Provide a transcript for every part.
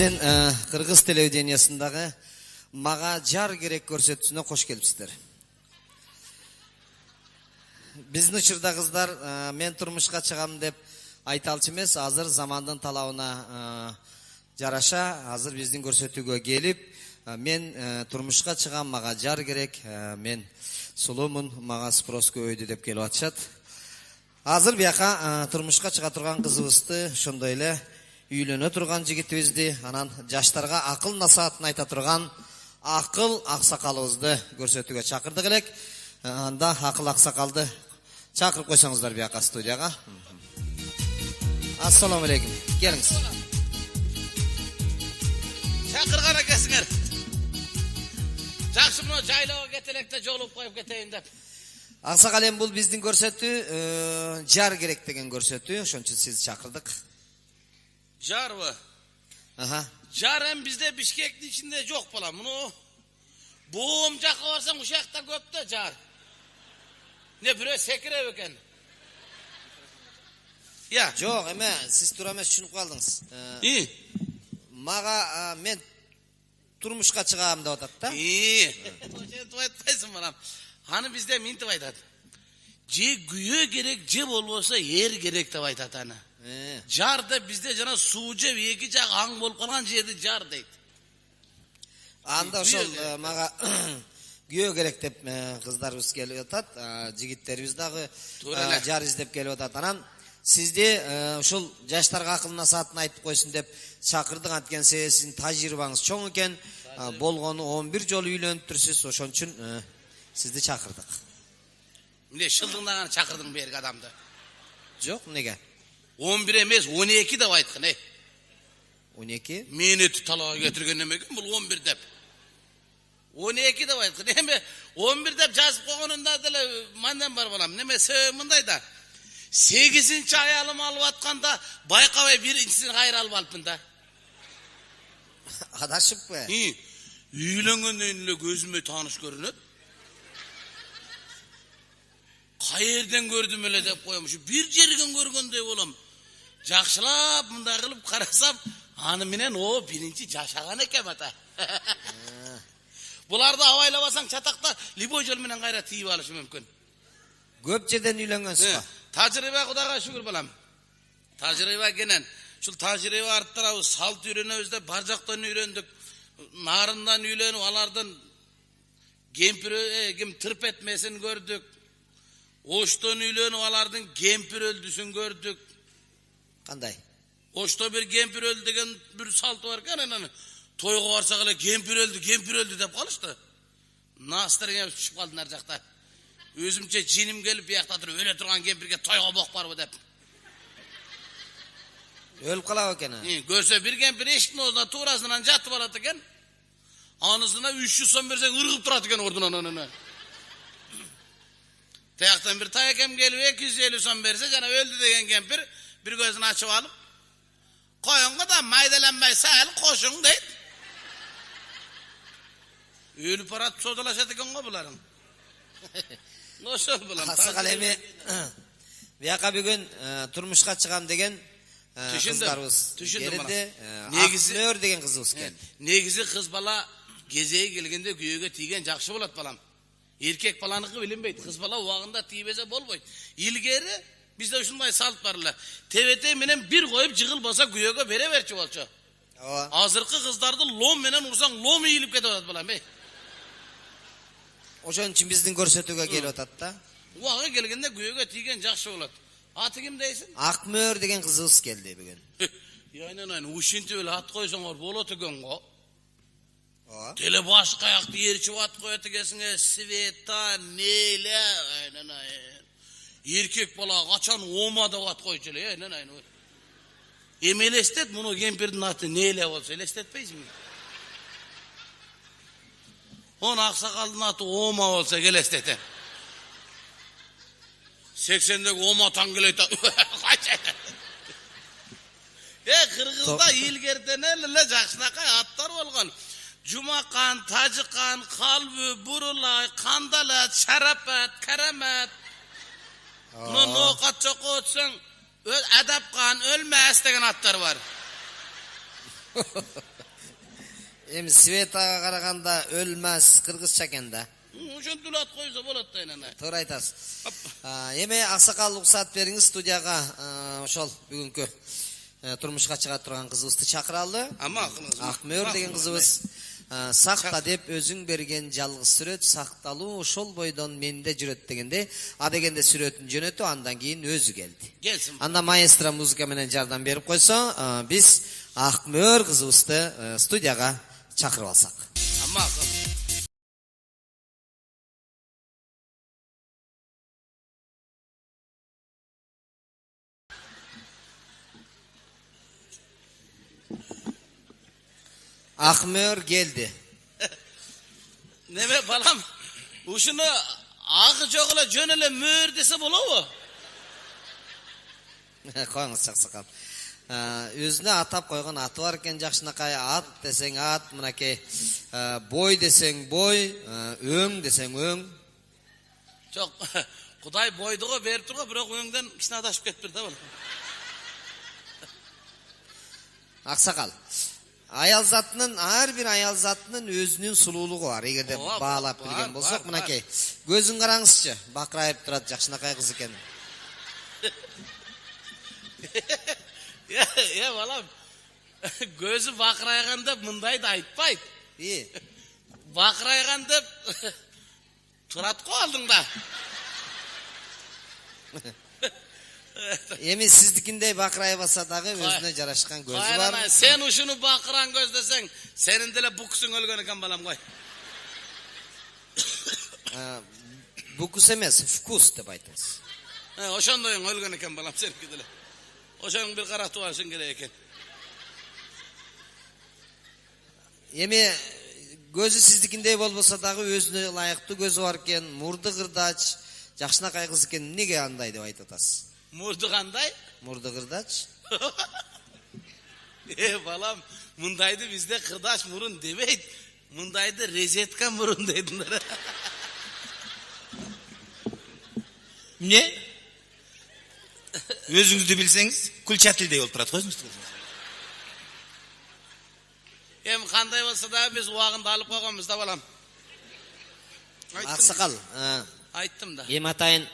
Бизден Кыргыз телевидениясындагы мага жар керек көрсөтүүсүнө кош келипсиздер. Биздин учурда кыздар мен турмушка чыгам деп айта алчу эмес, азыр замандын талабына жараша азыр биздин көрсөтүүгө келип, мен турмушка чыгам, мага жар керек, мен сулуумун, мага спрос көбөйдү деп келип атышат. Азыр бияка турмушка чыга турган кызыбызды, ошондой эле үйлөнө турган жигитибизди, анан жаштарга акыл насаатын айта турган акыл аксакалыбызды көрсөтүүгө чакырдык элек. Анда акыл аксакалды чакырып койсоңуздар бияка студияга. Ассаламу алейкум. Келиңиз. Чакырган экенсиңер. Жакшы, мына жайлоого кетелекте жолуп коюп кетейин деп. Аксакал, эми бул биздин көрсөтүү жар керек деген көрсөтүү, ошон үчүн сизди чакырдык. Жарбы? Жар эми бизде Бишкектин ичинде жок балам. Муну буум жакка барсаң ушакта көп да жар. Не бирөө секиреп экен. Я. Жок, эме сиз туура эмес түшүнүп калдыңыз. Мага мен турмушка чыгам деп атат да. Ошентип айтпайсың балам. Аны бизде минтип айтат. Же күйөө керек, же болбосо эр керек деп айтат аны. Жар деп бизде жана суу жеп эки жак аң болуп калган жерди жар дейт. Анда ошол мага күйөө керек деп кыздарыбыз келип атат, жигиттерибиз дагы жар издеп келип атат. Анан сизди ушул жаштарга акыл насаатын айтып койсун деп чакырдык. Анткени сиздин тажрыйбаңыз чоң экен, болгону 11 жолу үйлөнүп турсуз, ошон үчүн сизди чакырдык. Эмне шылдыңдаган чакырдың берги адамды? Жок, эмнеге? 11 эмес, 12 деп айткан, 12? Мени талаага кетирген эмекен, бул 11 деп. 12 деп айткан. Эми 11 деп жазып койгонунда деле манден бар балам. Неме мындай да. 8-нчи аялым алып атканда байкабай 1-нчисин кайра алып алыпмын да. Адашыппы? Үйлөнгөндөн эле көзүмө тааныш көрүнөт. Кайерден көрдүм эле деп коем. Ушу бир жерден көргөндөй болом. Жакшылап мындай кылып карасам, аны менен о биринчи жашаган экен ата. Буларды абайлабасаң чатакта любой жол менен кайра тийип алышы мүмкүн. Көп жерден үйлөнгөнсүз ба? Тажрыйба Кудайга шүгүр балам. Тажрыйба кенен. Ушул тажрыйба арттырабыз, салт үйрөнөбүз деп бар жактан үйрөндүк. Нарындан үйлөнүп, алардын кем тырп этмесин көрдүк. Оштон үйлөнүп, алардын кемпир өлдүсүн көрдүк. Кандай? Ошто бир кемпир өлдү деген бир салты бар экен, анан тойго барсак эле кемпир өлдү деп калышты. Настырыңа түшүп калдым ар жакта. Өзүмчө жиним келип биякта туруп өлө турган кемпирге тойго бок барбы деп. Өлүп калабы экен? Көрсө бир кемпир эшиктин оозуна туурасынан жатып алат экен. Анысына 300 сом берсең ыргып турат экен ордунан. Таяктан бир таякем келип 250 сом берсе, жана өлдү деген кемпир бир көзүн ачып алып, коюңго да майдаланбай сал кошуң дейт. Өлүп барат содалашат экен го буларың. Ошол булам. Аксакал, эми бияка бүгүн турмушка чыгам деген кыздарыбыз келди. Негизи деген кызыбыз келди. Негизи кыз бала кезеги келгенде күйөөгө тийген жакшы болот балам. Эркек баланыкы билинбейт, кыз бала убагында тийбесе болбойт. Илгери бизде ушундай салт бар эле. Тебете менен бир коюп жыгылбаса күйөөгө бере берчи болчу. Азыркы кыздарды лом менен урсаң лом ийилип кетип атат балам. Ошон үчүн биздин көрсөтүүгө келип атат да. Убагы келгенде күйөөгө тийген жакшы болот. Аты ким дейсиң? Акмөр деген кызыбыз келди бүгүн. Айнан ушинтип эле ат койсоңор болот экен го. Теле баш каякты ээрчип ат коет экенсиң, Света, Неля, айнан. Эркек бала качан Ома деп ат койчу эле, айнан. Эми элестет, муну кемпирдин аты Неля болсо элестетпейсиңби? Оны Аксакалдын аты Ома болсо элестете. 80-деги Ома таңгелейт. Кыргызда илгертен эле жакшынакай аттар болгон. Жумакан, Тажыкан, Калбы, Бурулай, Кандалат, Шарапат, Карамат. Ноокат чокко өтсөң, Адапкан, Өлмәс деген аттар бар. эми Светага караганда өлмөс кыргызча экен да. Ошентип эле ат койсо болот да айнанай. Туура айтасыз. Эми аксакал уруксат бериңиз, студияга ошол бүгүнкү турмушка чыга турган кызыбызды чакыралы. Акмөр деген кызыбыз сакта деп өзүң берген жалгыз сүрөт сакталуу ошол бойдон менде жүрөт дегенде, а дегенде сүрөтүн жөнөтүп андан кийин өзү келди. Келсин. Анда маэстро музыка менен жардам берип койсо, биз Акмөр кызыбызды студияга чакырып алсак. Акмөр келди. Неме балам, ушуну агы жок эле жөн эле мөр десе болобу? Коюңуз аксакал. Өзүнө атап койгон аты бар экен, жакшынакай. Ат десең ат, мынакей бой десең бой, өң десең өң. Жок, Кудай бойдуго берип турга, бирок өңдөн кичине адашып кетиптир да балам. Аксакал. Аял затынын, ар бир аял затынын өзүнүн сулуулугу бар. Эгерде баалап билген болсок, мынакей. Көзүн караңызчы, бакырайып турат, жакшынакай кыз экен. Балам, көзү бакырайган деп мындайды айтпайт. Бакырайган деп турат го алдыңда. Эми сиздикиндей бакырайбаса дагы өзүнө жарашкан көзү бар. Сен ушуну бакыран көз десең, сенин деле буксуң өлгөн экен балам кой. Букус эмес, вкус деп айтыңыз. Ошондойң өлгөн экен балам сеники деле. Ошоның бир каратып алышың керек экен. Эми көзү сиздикиндей болбосо дагы өзүнө ылайыктуу көзү бар экен, мурду кырдач, жакшынакай кыз экен. Эмнеге андай деп айтып атасыз? Мурду кандай? Мурду кырдач. Балам, мындайды бизде кырдач мурун дебейт. Мындайды резетка мурун дейдиндер. Не? Өзүңүздү билсеңиз, күлчатилдей болуп турат го өзүңүз. Эми кандай болсо да биз убагында алып койгонбуз да балам. Аксакал, айттым да. Эми атайын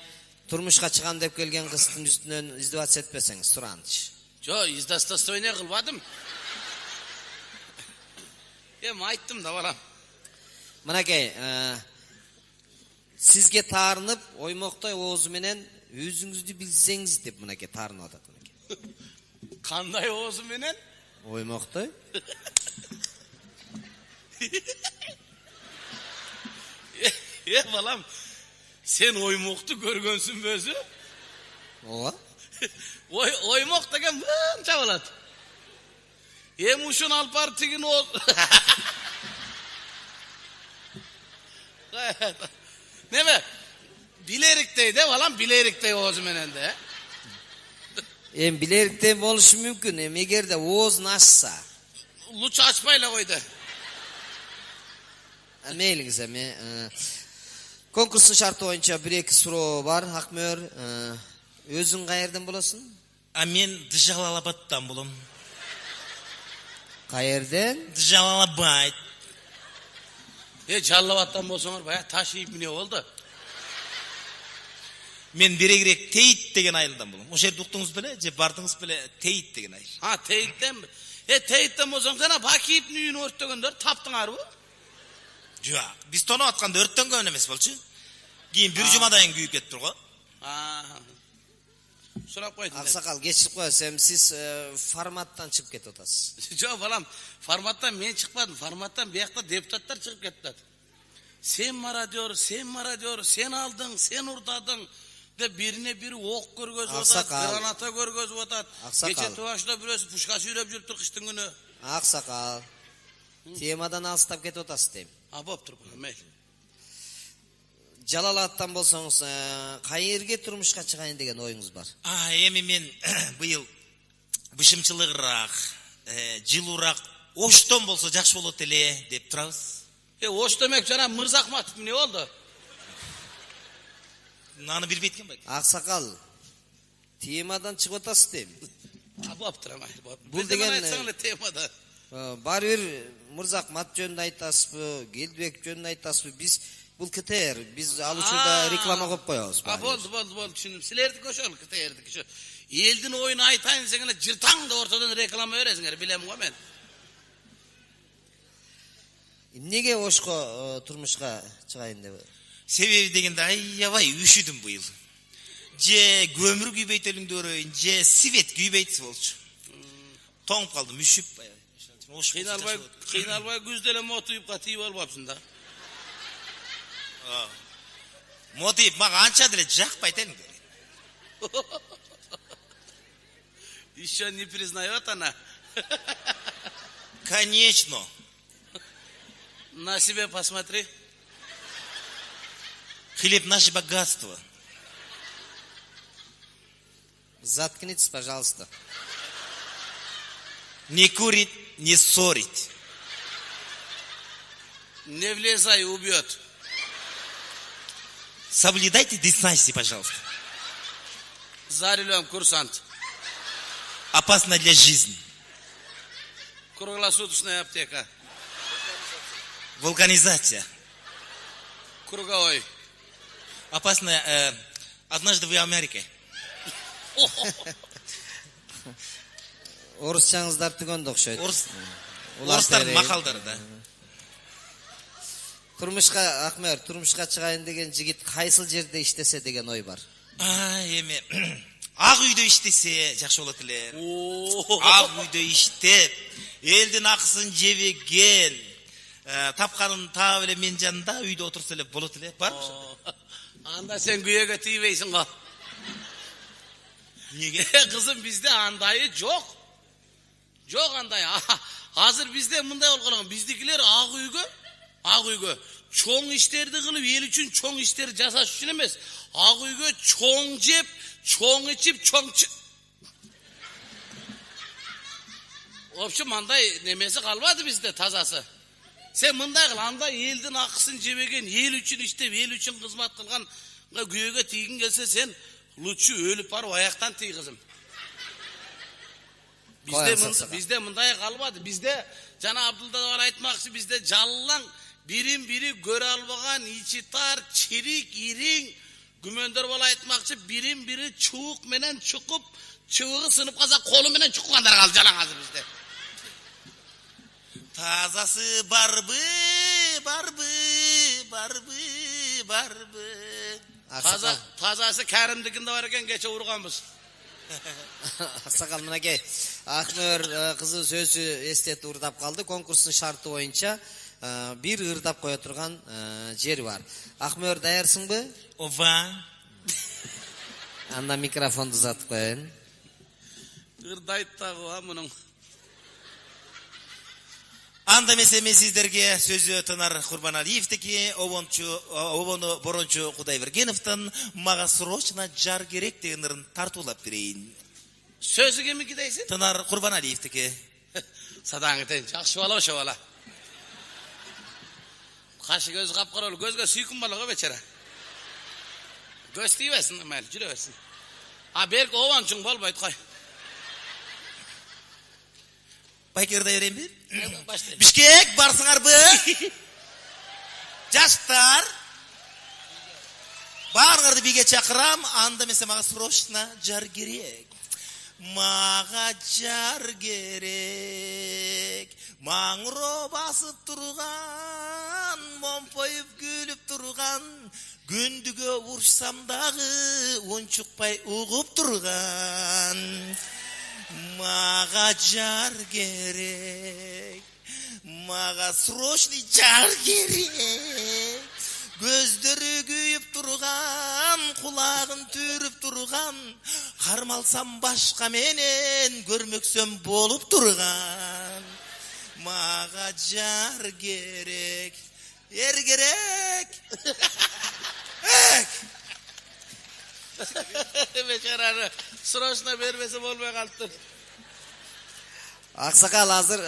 турмушка чыгам деп келген кыздын үстүнөн издеваться этпесеңиз, туранчы. Жо, издевательство кылбадым. Эми айттым да балам. Мынакей, сизге таарынып, оймоктой оозу менен өзүңүздү билсеңиз деп мынакей таарынып атат мынакей. Кандай оозу менен? Оймоктой. Балам, сен оймокту көргөнсүнбү өзү? Ооба. Оймок деген мынча болот. Эми ушуну алып барып тигин ол. Неме? Билериктей де балам, билериктей оозу менен де. Эми билериктей болушу мүмкүн, эми эгерде оозун ачса. Лучше ачпай эле койду. Мейлиңиз эми. Конкурстун шарты боюнча 1-2 суроо бар. Акмөр, өзүң каерден болосуң? Мен Джалалабадтан болом. Каерден? Джалалабад. Жаллабадтан болсоңор бая таш ийип эмне болду? Мен берегирээк Тейит деген айылдан болом. Ошол жерде уктуңуз беле, же бардыңыз беле Тейит деген айыл. Тейиттен. Тейиттен болсоң жана Бакиевдин үйүн өрттөгөндөр таптыңарбы? Жок, биз тоноп атканда өрттөнгөн эмес болчу. Кийин бир жумадан күйүп кетиптир го. Сурап койдум. Аксакал, кечирип коесуз, эми сиз форматтан чыгып кетип атасыз. Жок, балам, форматтан мен чыкпадым. Форматтан биякта депутаттар чыгып кетти. Сен мародер, сен алдың, сен урдадың деп бирине бири ок көргөзүп атат, граната көргөзүп атат. Кече Тубашта бирөөсү пушка сүйрөп жүрүптүр кыштын күнү. Аксакал, темадан алыстап кетип атасыз дейм. Болуптур, мейли. Жалалаттан болсоңуз, кайерге турмушка чыгайын деген оюңуз бар? Эми мен быйыл бышымчылыгыраак, жылуураак Оштон болсо жакшы болот эле деп турабыз. Ош демек жана Мырзахматов эмне болду? Аны билбейт экен бай. Аксакал, темадан чыгып атасыз дейм. Болуптур, Бул деген темада. Баары бир Мырзахмат жөнүндө айтасызбы, Келдибек жөнүндө айтасызбы? Биз бул КТР, биз ал учурда реклама коюп коебуз. Болду, түшүндүм. Силердики ошол КТРдики ошо. Элдин оюн айтайын десең эле жыртаң да ортодон реклама бересиңер, билем го мен. Эмнеге ошко турмушка чыгайын деп? Себеби дегенде аябай үшүдүм быйыл. Же көмүр күйбөйт өлүңдөрөйүн, же свет күйбөйт болчу. Тоңуп калдым, үшүп. Кыйналбай күздө эле мотуйупка тийип албапсың да. Мотуйуп мага анча деле жакпайт эле. Еще не признает она. Конечно. На себя посмотри. Хлеб наше богатство. Заткнитесь, пожалуйста. Не курит, не ссорит. Не влезай, убьет. Соблюдайте дистанции, пожалуйста. За рулем курсант. Опасно для жизни. Круглосуточная аптека. Вулканизация. Круговой. Опасно. Однажды в Америке. Орусчаңыздар түгөндө окшойт. Орустардын макалдары да. Турмушка Акмер, турмушка чыгайын деген жигит кайсыл жерде иштесе деген ой бар. Эми ак үйдө иштесе жакшы болот эле. Ак үйдө иштеп, элдин акысын жебеген, тапканын таап эле мен жанында үйдө отурса эле болот эле. Барбы? Анда сен күйөөгө тийбейсиң го. Неге? Кызым, бизде андайы жок. Жок андай. Азыр бизде мындай болгон, биздикилер ак үйгө чоң иштерди кылып, эл үчүн чоң иштер жасаш үчүн эмес. Ак үйгө чоң жеп, чоң ичип, чоң В общем, андай немеси калбады бизде, тазасы. Сен мындай кыл, анда элдин акысын жебеген, эл үчүн иштеп, эл үчүн кызмат кылган күйөөгө тийгиң келсе, сен лучше өлүп барып аяктан тий, кызым. Бизде мындай калбады. Бизде жана Абдулда бар айтмакчы, бизде жаллаң, бирин-бири көрө албаган, ичи тар, чирик, ириң күмөндөр бала айтмакчы, бирин-бири чуук менен чукуп, чыбыгы сынып калса колу менен чуккандар калды жалаң азыр бизде. Тазасы барбы. Тазасы Кәрімдікінде бар екен, кече урганбыз. Аксакал мынакей, Акмер кызы сөзү эстетип урдап калды. Конкурстун шарты боюнча бир ырдап кое турган жер бар. Акмер, даярсыңбы? Ова. Анда микрофонду uzatып коеюн. Ырдайт дагы мунун. Анда мен сиздерге сөзү Тынар Курбаналиевдики, обону Борончу Кудайбергеновдун мага срочно жар керек деген ырын тартуулап берейин. Сөзү кемики дейсиң? Тынар Курбаналиевдики. Садаңы тең, жакшы бала ошо бала. Кашы көзү капкара, көзгө сүйкүм бала го бечара. Көз тийбесин, мейли жүрө берсин. Берк обончуң болбойт кой. Байкерда берейинби? Бишкек барсыңарбы? Жаштар. Баарыңарды биге чакырам, анда месе мага срочно жар керек. Мага жар керек. Маңро басып турган, момпоюп күлүп турган, күндүгө урушсам дагы унчукпай угуп турган. Мага жар керек. Мага срочный жар керек. Көздөрү күйүп турган, кулагын түрүп турган, кармалсам башка менен көрмөксөм болуп турган. Мага жар керек. Ер керек. Бечараны срочно бербесе болбой калыптыр. Аксакал, азыр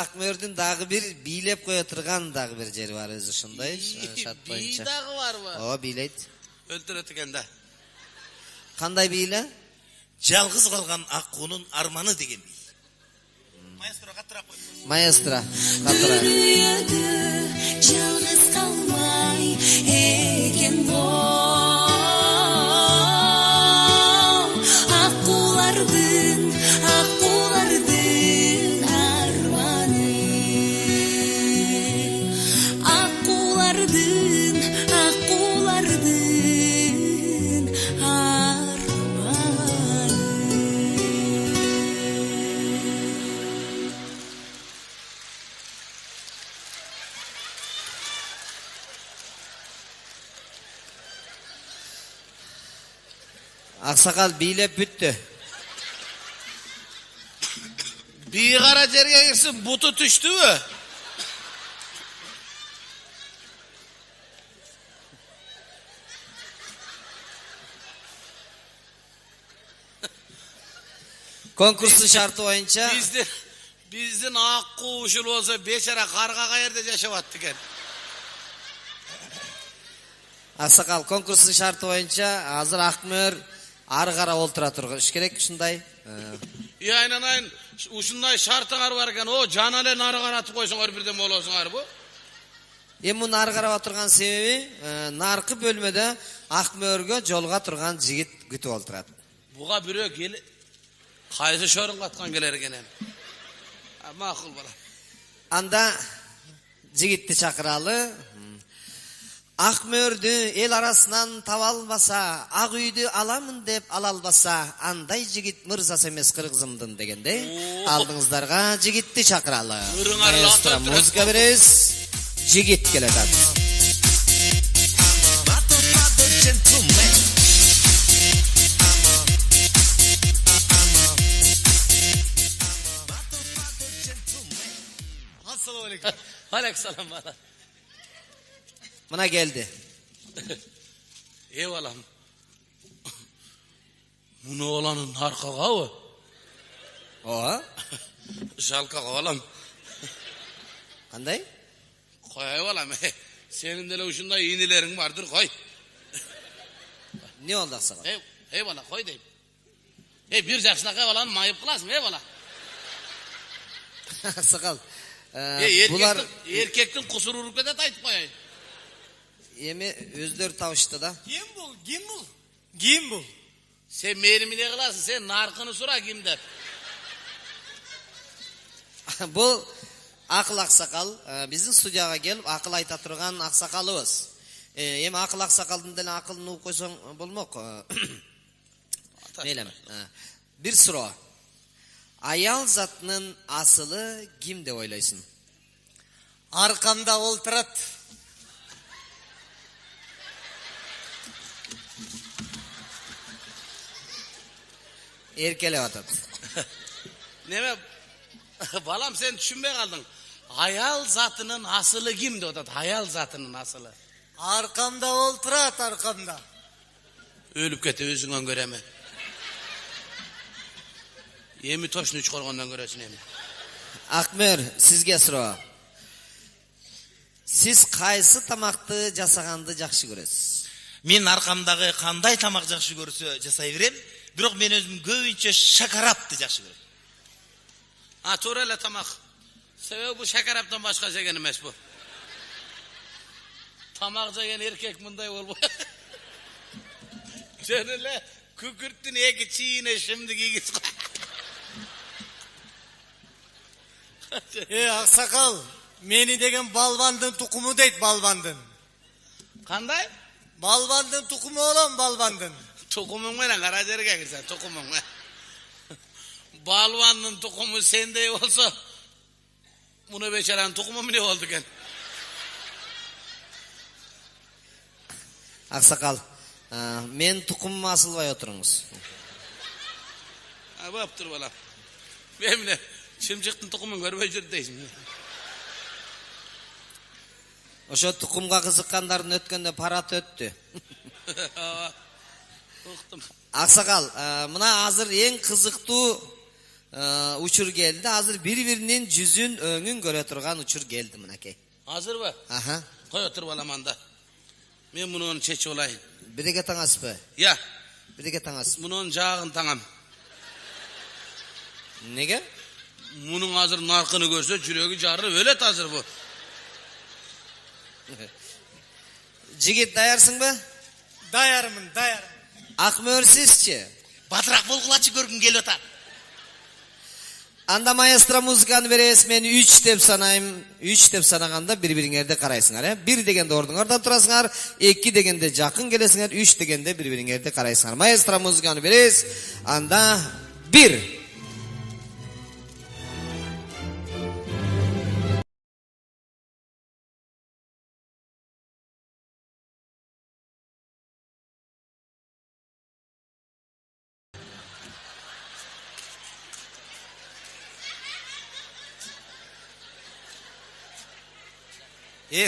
Акмердин дагы бир бийлеп кое турган дагы бир жери бар өзү ушундай шарт боюнча. Бий дагы барбы? Ооба, бийлейт. Өлтүрөт экен да. Кандай бийле? Жалгыз калган аккуунун арманы деген бий. Maestro kаттыраак кой. Маэстро каттыра. Жалгыз калмай экен го. Акулардын арманы. Акулардын арманы. Аксакал бийлеп бүттү. Бийгара жерге кирсин буту түштүбү? Конкурстун шарты боюнча биздин аккуу ушул болсо бечара карга каерде жашап атты экен. Аксакал конкурстун шарты боюнча азыр Акмөр ары кара олтура тургуш керек ушундай. Айнанайын ушундай шартыңар бар экен. О, жана эле нары каратып койсоңор бирден болосуңарбы? Эми муну ары карап отурган себеби наркы бөлмөдө Акмөргө жолга турган жигит күтүп олтурат. Буга бирөө кел кайсы шорун каткан келер экен эми. Макул бала. Анда жигитти чакыралы. Акмөрдү эл арасынан таба албаса, ак үйдү аламын деп ала албаса, андай жигит мырзасы эмес кыргызымдын дегенде, алдыңыздарга жигитти чакыралы. Маэстро музыка беребиз. Жигит келатат. Assalamu alaikum. Алейкум бала. Мына келди. Балам. Муну баланын аркагабы? Ооба. Жалкага балам. Кандай? Кой балам. Сенин деле ушундай ийнелериң бардыр, кой. Не болду Аксакал? Бала, кой дейм. Бир жакшынакай баланы майып кыласың, бала. Аксакал. Булар эркектин кусуру уруп кетет айтып коеюн. Эми өздөрү табышты да. Ким бул? Сен мени эмне кыласың? Сен наркыны сура ким деп. Бул Акыл Аксакал, биздин студияга келип акыл айта турган аксакалыбыз. Эми Акыл Аксакалдын деле акылын угуп койсоң болмок. Мейлем. Бир суроо. Аял затынын асылы ким деп ойлойсуң? Аркамда олтурат. Эркелеп атат. Неме балам сен түшүнбөй калдың. Аял затынын асылы ким деп атат? Аял затынын асылы. Аркамда олтурат, аркамда. Өлүп кетип өзүңөн көрөмү? Эми тошну чыгаргандан көрөсүн эми. Акмөр, сизге суроо. Сиз кайсы тамакты жасаганды жакшы көрөсүз? Мен аркамдагы кандай тамак жакшы көрсө жасай берем, бирок мен өзүм көбүнчө шакарапты жакшы көрөм. Туура эле тамак. Себеби бул шакараптан башка жеген эмес бу. Тамак жеген эркек мындай болбойт. Жөн эле күкүрттүн эки чийине шимди кийгиз кой. Аксакал, мени деген балбандын тукуму дейт, балбандын. Кандай? Балбандын тукуму болом, балбандын. Тукумуң менен кара жерге кирсен, тукумуң менен. Балбандын тукуму сендей болсо, муну бечаранын тукуму эмне болду экен? Аксакал, мен тукумум асылбай отуруңуз. Болуптур бала. Мен эмне чымчыктын тукумун көрбөй жүр дейсиң. Ошо тукумга кызыккандардын өткөндө параты өттү. Уктум. Аксакал, мына азыр эң кызыктуу учур келди. Азыр бири-биринин жүзүн, өңүн көрө турган учур келди мынакей. Азырбы? Аха. Кой отур балам анда. Мен муну чечип алайын. Биреге таңасызбы? Я. Биреге таңасыз. Мунун жаагын таңам. Неге? Bunun hazır narkını görse jüregi jarırıp ölet hazır bu. Jigit dayarsың ба? Dayarmın. Акмөр сизчи? Батырақ болғылачы көргім келіп отыр. Анда маэстро музыканы бересиз, мен 3 деп санайм. 3 деп санаганда бири-бириңерди карайсыңар, 1 дегенде ордуңардан турасыңар, 2 дегенде жакын келесиңер, 3 дегенде бири-бириңерди карайсыңар. Маэстро музыканы бересиз. Анда 1.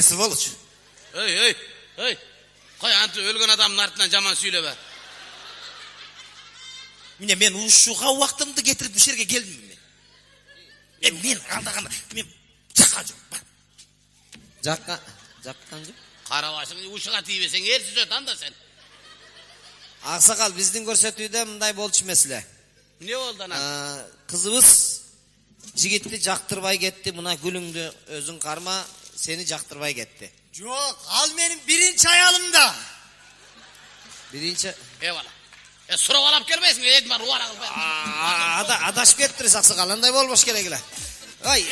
Сволочь. Ey. Koy anti ölgün adamın артынан жаман сүйлөбө. Міне мен ушуға уақытымды кетіріп бұл жерге келдім мен. Мен алдағанда мен жаққан жоқ. Жаккан жок. Карабашың ушуга тийбесең эрсиз өт анда сен. Аксакал, биздин көрсөтүүдө мындай болчу меселе. Не болду ана? Кызыбыз жигитти жактырбай кетти. Мына гүлүңдү өзүң карма, seni жактырбай кетти. Жоқ, ал менің бірінші аялымда. Биринчи. Eyvallah. Сурап алып келбейсиң, эдмар уара кылбай. Адашып кеттириз Аксакал, андай болбош керек эле. Ай.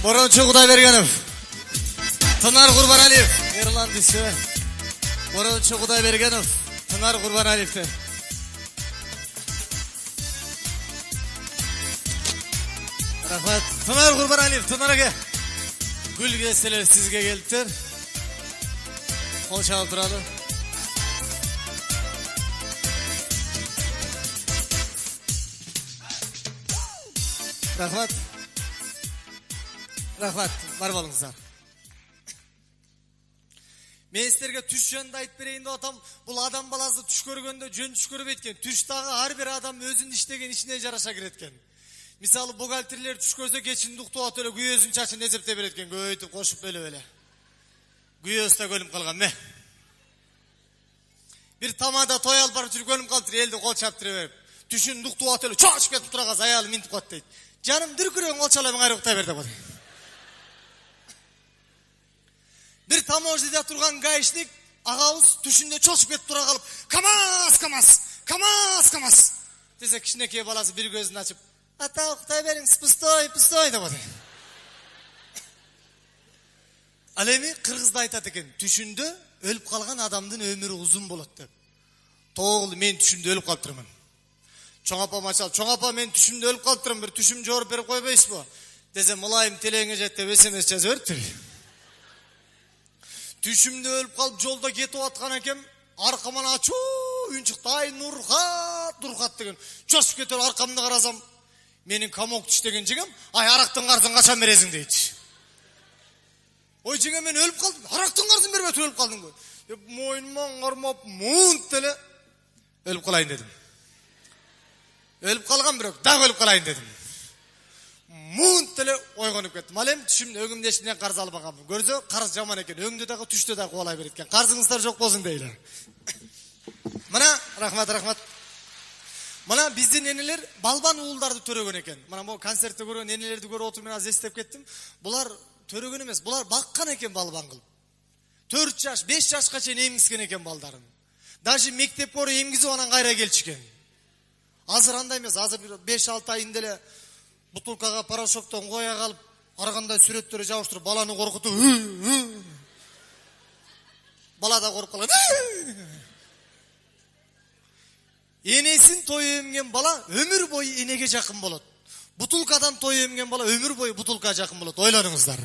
Борончу Кудайбергенов. Тынар Курбаналиев. Ирландисы. Борончу Кудайбергенов. Тынар Курбаналиевтен. Рахмат. Тынар Курбаналиев, Тынар аке. Гүл кеселер сизге келиптир. Кол чалып туралы. Рахмат. Бар болуңуздар. Мен сіздерге түш жөнінде айтып берейін деп атам. Бұл адам баласы түш көргенде жөн түш көріп еткен. Түштағы ар бір адам өзін іштеген ішіне жараша кіреткен. Мисалы бухгалтерлер түш көрсе кечинде уктап эле күйөөсүнүн чачын эсептеп береткен, көйүтүп кошуп эле. Күйөөсү да көлүп калган ме. Бир тамада той алып барып жүрүп көлүп калыптыр, элди кол чаптыра берип. Түшүн уктап эле чачып кетип турган аялы минтип калат дейт. Жаным дүркүрөң кол чалап кайра уктай бер деп атат. Bir taможнеде турган гаишник агабыз түшүндө чочуп кетип тура калып, "Камаз!" десе кичинекей баласы бир көзүн ачып, "Ата, уктай бериңиз, пустой" деп атат. Ал эми кыргызда айтат экен, түшүндө өлүп калган адамдын өмүрү узун болот деп. Тоогул, мен түшүмдө өлүп калыптырмын. Чоң апам ачал, "Чоң апа, мен түшүмдө өлүп калыптырмын, бир түшүм жооруп берип койбойсузбу?" десе, "Мулайым телеңе жет" деп SMS жазып бериптир. Түшүмдө өлүп калып жолдо кетип аткан экем, аркаман ачуу үн чыкты. "Ай, Нурхат" деген. Чочуп кетип аркамды карасам, менин камок түштеген жигем, "Ай, арактын карызын качан бересиң" дейт. "Ой, жиге, мен өлүп калдым. Арактын карызын бербей өлүп калдың го" деп мойнума кармап, муунт эле өлүп калайын дедим. Өлүп калган бирок, дагы өлүп калайын дедим. Муунт эле ойгонуп кеттим. Ал эми түшүмдө өңүмдө эчинен карыз албаганмын. Көрсө, карыз жаман экен. Өңдө дагы, түштө дагы кубалай берет экен. Карызыңыздар жок болсун дейлер. Мына, рахмат. Мына биздин энелер балбан уулдарды төрөгөн экен. Мына бу концертте көргөн энелерди көрүп отуруп мен азыр эстеп кеттим. Булар төрөгөн эмес, булар баккан экен балбан кылып. 4 жаш, 5 жашка чейин эмгизген экен балдарын. Даже мектеп бор эмгизип анан кайра келчикен. Азыр андай эмес, азыр 5-6 айында эле бутылкага порошоктон коя калып, аргандай сүрөттөрү жабыштырып, баланы коркутуп, бала да коруп калат. Энесин той эмген бала өмүр бою энеге жакын болот. Бутылкадан той эмген бала өмүр бою бутылкага жакын болот. Ойлонуңуздар.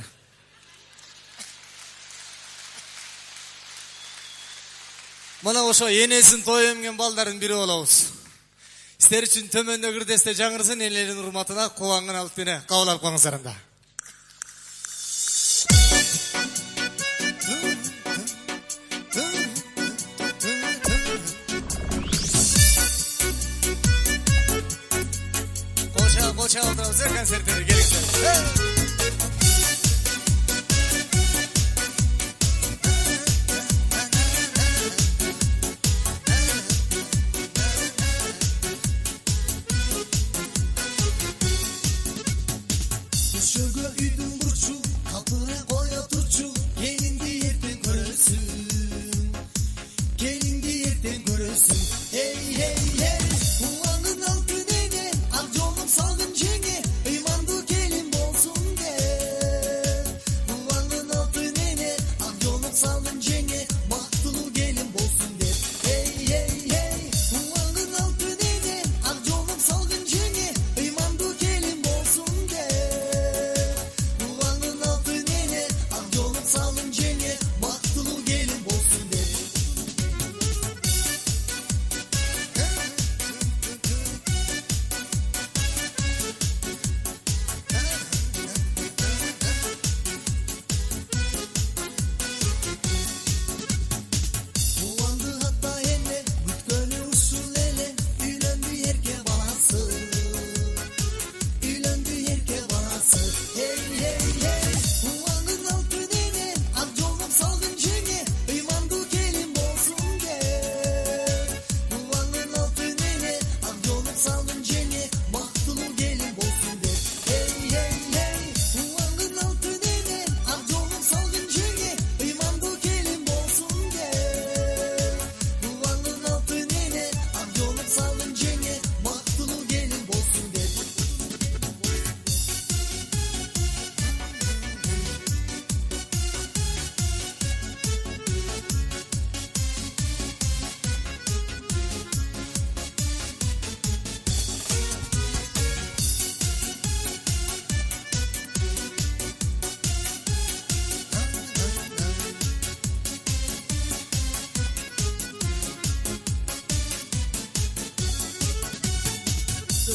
Мына ошо энесин той эмген балдардын бири болобуз. Сіздер үшін төмөнде кірдесте жаңырсын елердің урматына қуаңын алып бені қабыл алып қаңыздар анда. Қол чалып отырамыз, концерттері келіңіздер.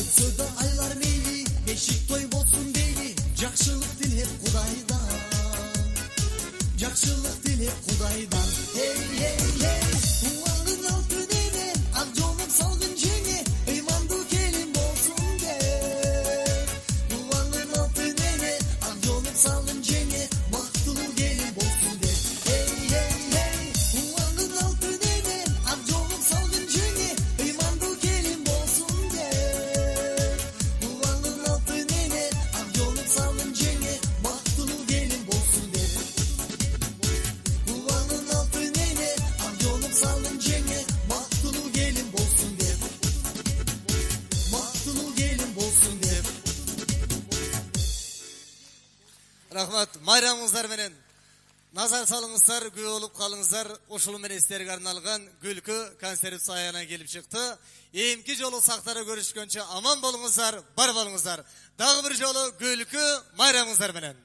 Өтсө да айлар мейли, бешик той болсун дейли. Жакшылык тилеп Кудайдан, жакшылык тилеп Кудайдан. Hey hey hey, тугандын алтын эне, ак жолун салгын жеңе, ыймандуу келин болсун деп. Тугандын алтын эне, ак жолун салгын жеңе, бактылуу келин болсун деп. Hey hey hey, тугандын алтын эне, ак жолун салгын жеңе, ыймандуу келин болсун деп. Тугандын алтын эне, ак жолун салгын жеңе, бактылуу келин болсун деп. Тугандын алтын эне, ак жолун салгын жеңе, бактылуу келин болсун деп. Бактылуу келин болсун деп. Рахмат, майрамыңыздар менен назар салыңыздар, күбө болуп калыңыздар. Ошол менен силерге арналган күлкү концерт саягына келип чыкты. Эмки жолу сактары көрүшкөнчө аман болуңуздар, бар болуңуздар. Дагы бир жолу күлкү майрамыңыздар менен.